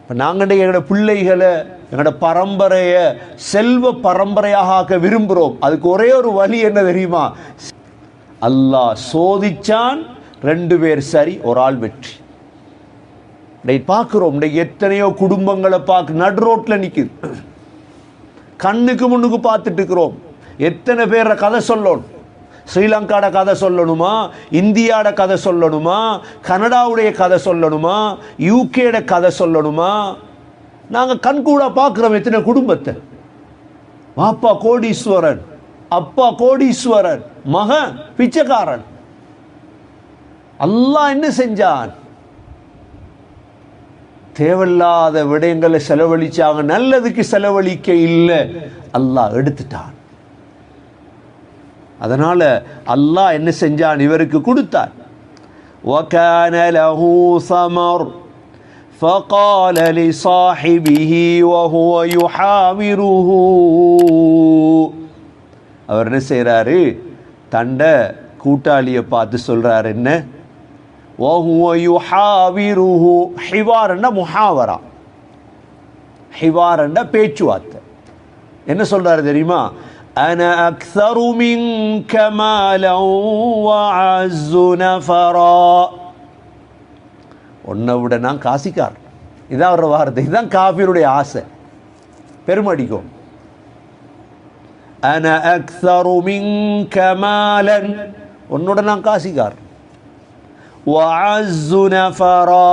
இப்போ நாங்கள் எங்களோட பிள்ளைகளை எங்களோட பரம்பரையை செல்வ பரம்பரையாக ஆக்க விரும்புகிறோம். அதுக்கு ஒரே ஒரு வழி என்ன தெரியுமா? அல்லாஹ் சோதிச்சான், 2 பேர் சரி, ஒரு ஆள் வெற்றி. பார்க்கிறோம் எத்தனையோ குடும்பங்களை பார்க்க நடு ரோட்டில் நிற்குது, கண்ணுக்கு முன்னுக்கு பார்த்துட்டு இருக்கிறோம். எத்தனை பேர கதை சொல்லணும்? ஸ்ரீலங்காட கதை சொல்லணுமா, இந்தியாட கதை சொல்லணுமா, கனடாவுடைய கதை சொல்லணுமா, யூகேட கதை சொல்லணுமா? நாங்கள் கண்கூட பார்க்குறோம் எத்தனை குடும்பத்தை. பாப்பா கோடீஸ்வரன், அப்பா கோடீஸ்வரன், மகன் பிச்சைக்காரன். அல்லாஹ் என்ன செஞ்சான்? தேவையில்லாத விடயங்களை செலவழிச்சாங்க, நல்லதுக்கு செலவழிக்க இல்லை, அல்லாஹ் எடுத்துட்டான். அதனால அல்லாஹ் என்ன செஞ்சான்? இவருக்கு கொடுத்தான். وَكَانَ لَهُ ثَمَرٌ فَقَالَ لِصَاحِبِهِ وَهُوَ يُحَاوِرُهُ. அவர் என்ன செய்கிறாரு? தண்ட கூட்டாளியை பார்த்து சொல்றாரு என்ன? وَهُوَ يُحَاوِرُهُ. ஹிவார்னா முஹாவரா, ஹிவார்னா பேச்சுவார்த்தை. என்ன சொல்றாரு தெரியுமா? أنا أكثر منك مالا وأعز نفرا. உன்னை விட நான் காசிக்கார். இதான் ஒரு வார்த்தை. இதுதான் காஃபிருடைய ஆசை, பெருமடிக்கும். أنا أكثر منك مالا, உன்னோட நான் காசிக்கார். وأعز نفرا,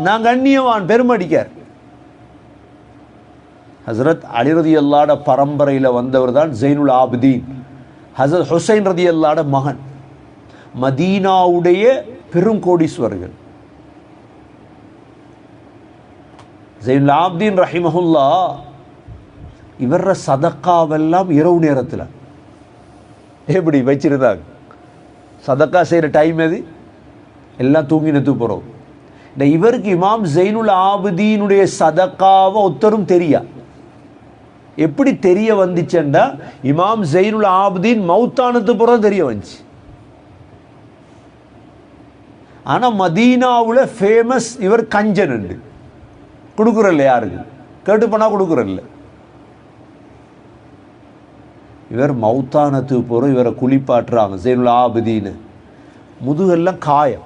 நான் கண்ணியவான், பெருமடிக்கார். ஹசரத் அலி ரதியல்லாஹு பரம்பரையில் வந்தவர் தான் ஜைனுல் ஆபிதீன், ஹசரத் ஹுசைன் ரதியல்லாஹு மகன், மதீனாவுடைய பெரும் கோடீஸ்வரர்கள். ஜைனுல் ஆபிதீன் ரஹிமஹுல்லா இவர சதக்காவெல்லாம் இரவு நேரத்தில் எப்படி வச்சிருந்தாங்க? சதக்கா செய்கிற டைம் எது? எல்லாம் தூங்கினது போகிறோம். இந்த இவருக்கு இமாம் ஜைனுல் ஆபிதீனுடைய சதக்காவை ஒத்தரும் தெரியா. எப்படி தெரிய வந்துச்சுண்டா, இமாம் ஜைனுல் ஆபிதீன் மௌத்தானது புறம் தெரிய வந்துச்சு. ஆனால் மதீனாவில் ஃபேமஸ் இவர் கஞ்சன் உண்டு, கொடுக்குறல்ல, யாருக்கு கேட்டு போனால் கொடுக்குறல்ல. இவர் மௌத்தானத்துக்கு போகிறோம், இவரை குளிப்பாட்டுறாங்க ஜைனுல் ஆபிதீன். முதுகெல்லாம் காயம்,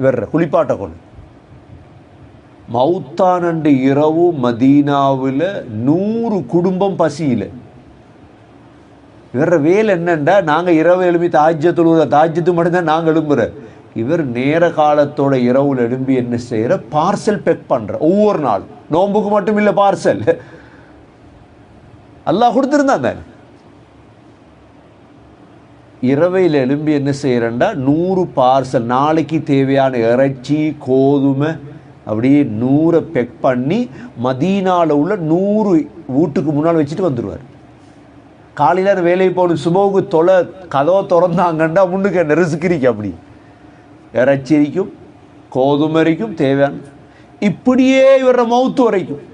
இவர் குளிப்பாட்ட கொண்டு. மௌத்தானண்டு இரவு மதீனாவில் 100 குடும்பம் பசியில். இவர வேலை என்னண்டா, நாங்கள் இரவு எழுப்பி தாஜ்யத்து மட்டும்தான் நாங்கள் எழும்புற. இவர் நேர காலத்தோட இரவுல எழும்பி என்ன செய்யற? பார்சல் பெக் பண்ற. ஒவ்வொரு நாள் நோம்புக்கு மட்டும் இல்லை, பார்சல் அல்லாஹ் கொடுத்துருந்தான் தானே. இரவையில் எழும்பி என்ன செய்யறேன்டா, 100 பார்சல், நாளைக்கு தேவையான இறைச்சி, கோதுமை, அப்படியே 100 பெக் பண்ணி மதீனாவில் உள்ள 100 வீட்டுக்கு முன்னால் வச்சுட்டு வந்துடுவார். காலையில் வேலைக்கு போகணும், சுபவுக்கு கதவை திறந்தாங்கண்டா முன்னுக்கு என்ன ரிசுக்கிரிக்கு, அப்படி இறைச்சிக்கும் கோதுமரிக்கும் தேவையான. இப்படியே இவர மௌத்து வரைக்கும்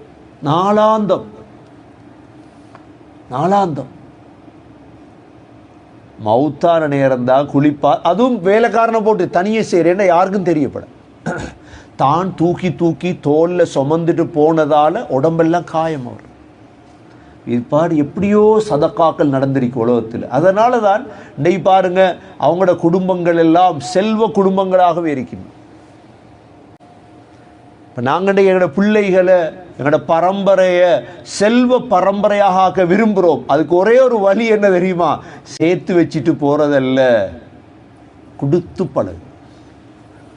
நாளாந்தம் மௌத்தான நேரம் தான் குளிப்பா. அதுவும் வேலைக்காரனை போட்டு தனியே செய்கிறேன்னா யாருக்கும் தெரியப்பட. தான் தூக்கி தோலில் சுமந்துட்டு போனதால் உடம்பெல்லாம் காயம் வரும். இதுபாடு எப்படியோ சதக்காக்கள் நடந்திருக்கு உலகத்தில். அதனால தான் இன்றைக்கு பாருங்க, அவங்களோட குடும்பங்கள் எல்லாம் செல்வ குடும்பங்களாகவே இருக்கின்றன. இப்போ நாங்கள் எங்களோட பிள்ளைகளை எங்களோட பரம்பரையை செல்வ பரம்பரையாக ஆக்க விரும்புகிறோம். அதுக்கு ஒரே ஒரு வழி என்ன தெரியுமா? சேர்த்து வச்சுட்டு போகிறதல்ல, கொடுத்து பழகு,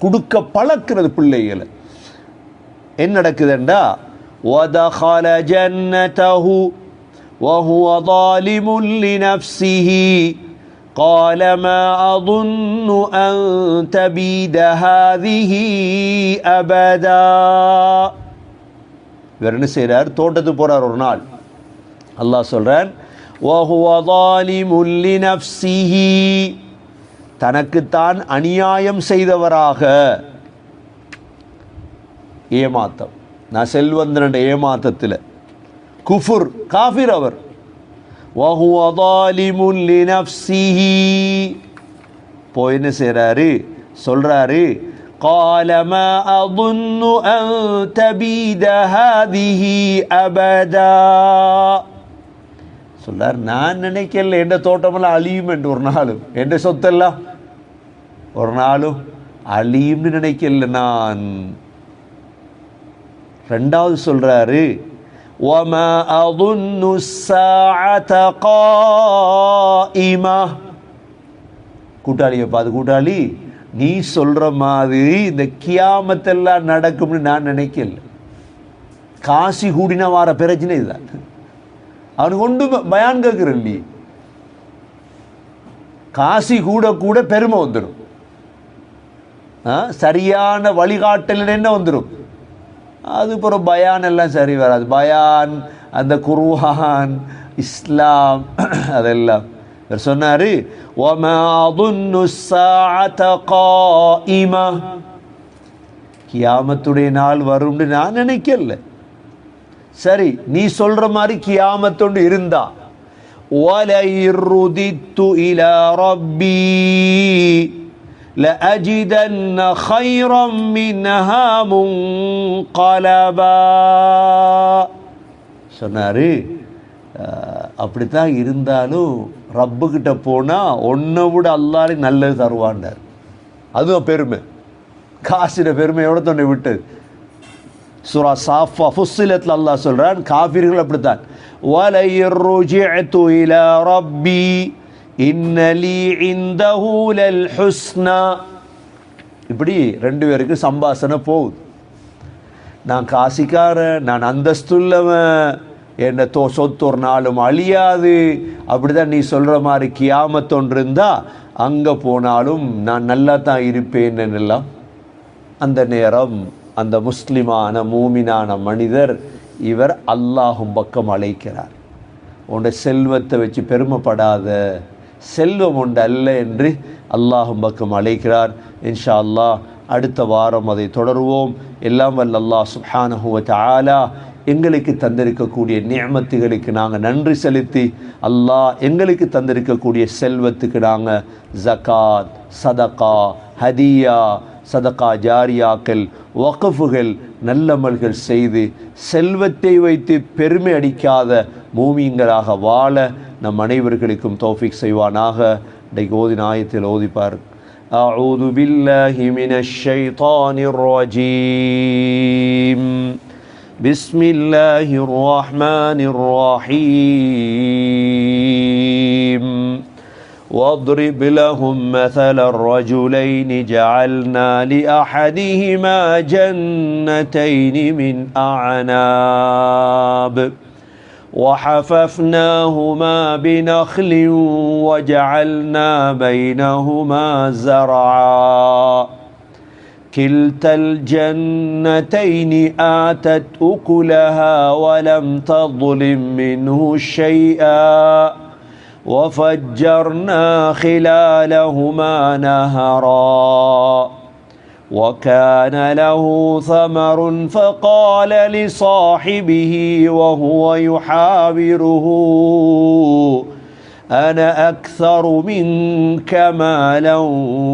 கொடுக்க பழக்கிறது பிள்ளைகளை. என்ன நடக்குதுண்டா, وَدَخَلَ جَنَّتَهُ وَهُوَ ظَالِمٌ لِنَفْسِهِ قَالَ مَا أَظُنُّ أَن تَبِيدَ هَذِهِ أَبَدًا. இவர் என்ன செய்கிறார்? தோட்டத்துக்கு போகிறார் ஒரு நாள். அல்லாஹ் சொல்கிறான், وَهُوَ ظَالِمٌ لِنَفْسِهِ, தனக்குத்தான் அநியாயம் செய்தவராக. ஏமாத்தம், நான் செல்வந்தன ஏமாத்தத்தில் குஃபுர், காஃபிர் அவர். وَهُوَ ظَالِمٌ لِنَفْسِهِ, போய் என்ன செய்கிறாரு? சொல்கிறாரு, قال ما أظن أن تبيد هذه أبدا. சொல்றார், நான் நினைக்கல எந்த தோட்டமெல்லாம் அழியும் என்று ஒரு நாளும், எந்த சொத்தெல்லாம் ஒரு நாளும் அழியும்னு நினைக்கல நான். ரெண்டாவது சொல்றாரு, وَمَا أَظُنُّ السَّاعَةَ قَائِمَةً. கூட்டாளியை பார்த்து, கூட்டாளி நீ சொல்ற மாதிரி இந்த கியாமத்தெல்லாம் நடக்கும்னு நான் நினைக்கல. காசி கூடினா வார பிரச்சனை இதுதான். அவனுக்கு ஒன்று பயான் கேட்கிறேன், நீ காசி கூட கூட பெருமை வந்துடும், சரியான வழிகாட்டல் என்ன வந்துடும், அது பிறகு பயான் எல்லாம் சரி வராது. பயான், அந்த குர்ஆன், இஸ்லாம், அதெல்லாம் சொன்னாரு. وَمَا أَظُنُّ السَّاعَةَ قَائِمَةً. கியாமத்துடைய நாள் வரும்னு நான் நினைக்கல. சரி, நீ சொல்ற மாதிரி கியாமத்தொண்டு இருந்தா, وَلَئِن رُّدِدتُّ إِلَى رَبِّي لَأَجِدَنَّ خَيْرًا مِنْهَا مُنْقَلَبًا. சொன்னாரு, அப்படித்தான் இருந்தாலும் ரப்புக்கிட்ட போனால் ஒன்றை விட அல்லாஹ் நல்லது தருவான்டார். அதுவும் பெருமை, காசிட பெருமையோட தொண்டை விட்டது. சூரா சாஃபா ஃபுஸ்ஸிலத்தில் அல்லாஹ் சொல்கிறான், காஃபிர்கள் அப்படித்தான். وَلَئِن رُّجِعْتُ إِلَى رَبِّي إِنَّ لِي عِندَهُ لَلْحُسْنَى. இப்படி ரெண்டு பேருக்கு சம்பாஷணை போகுது. நான் காசிக்காரன், நான் அந்தஸ்துள்ளவன், என்ன சொத்து ஒரு நாளும் அழியாது, அப்படிதான் நீ சொல்கிற மாதிரி கியாமத்தொன்று இருந்தால் அங்கே போனாலும் நான் நல்லா தான் இருப்பேன் எல்லாம். அந்த நேரம் அந்த முஸ்லிமான மூமினான மனிதர் இவர் அல்லாஹும் பக்கம் அழைக்கிறார். உன்னுடைய செல்வத்தை வச்சு பெருமைப்படாத, செல்வம் உண்டு அல்ல என்று அல்லாஹும் பக்கம் அழைக்கிறார். இன்ஷா அல்லாஹ் அடுத்த வாரம் அதை தொடருவோம். எல்லாம் வல்ல அல்லாஹ் சுப்ஹானஹு வ தஆலா எங்களுக்கு தந்திருக்கக்கூடிய நிஅமத்துகளுக்கு நாங்கள் நன்றி செலுத்தி, அல்லாஹ் எங்களுக்கு தந்திருக்கக்கூடிய செல்வத்துக்கு நாங்கள் ஜகாத், சதகா, ஹதியா, சதகா ஜாரியாக்கள், வக்ஃபுகள், நல்லமல்கள் செய்து செல்வத்தை வைத்து பெருமை அடிக்காத மூமின்களாக வாழ நம் அனைவர்களுக்கும் தௌஃபீக் செய்வானாக. இன்றைக்கு ஓதின ஆயத்தில் ஓதிப்பார். அஊது பில்லாஹி மினஷ் ஷைத்தானிர் ரஜீம். بسم الله الرحمن الرحيم. واضرب لهم مثل الرجلين جعلنا لأحدهما جنتين من أعناب وحففناهما بنخل وجعلنا بينهما زرعا كلتا الجنتين آتت أكلها ولم تظلم منه شيئا وفجرنا خلالهما نهرا وكان له ثمر فقال لصاحبه وهو يحاوره أنا أكثر منك مالا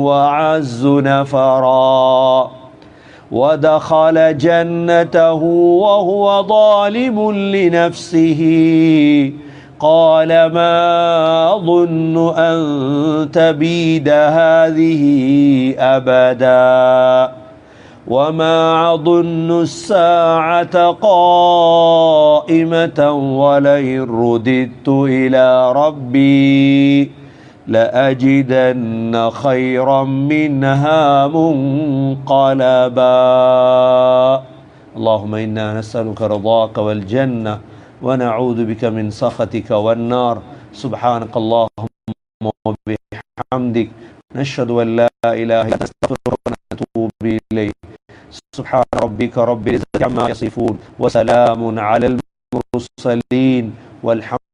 وأعز نفرا ودخل جنته وهو ظالم لنفسه قال ما أظن أن تبيد هذه أبدا وما أظن الساعة قائمة ولئن رددت إلى ربي لأجدن خيرا منها منقلبا. اللهم إنا نسألك رضاك والجنة ونعوذ بك من سخطك والنار. سبحانك اللهم وبحمدك نشهد أن لا إله إلا أنت نستغفرك ونتوب إليك. سبحان ربك رب العزة عما يصفون وسلام على المرسلين والحمد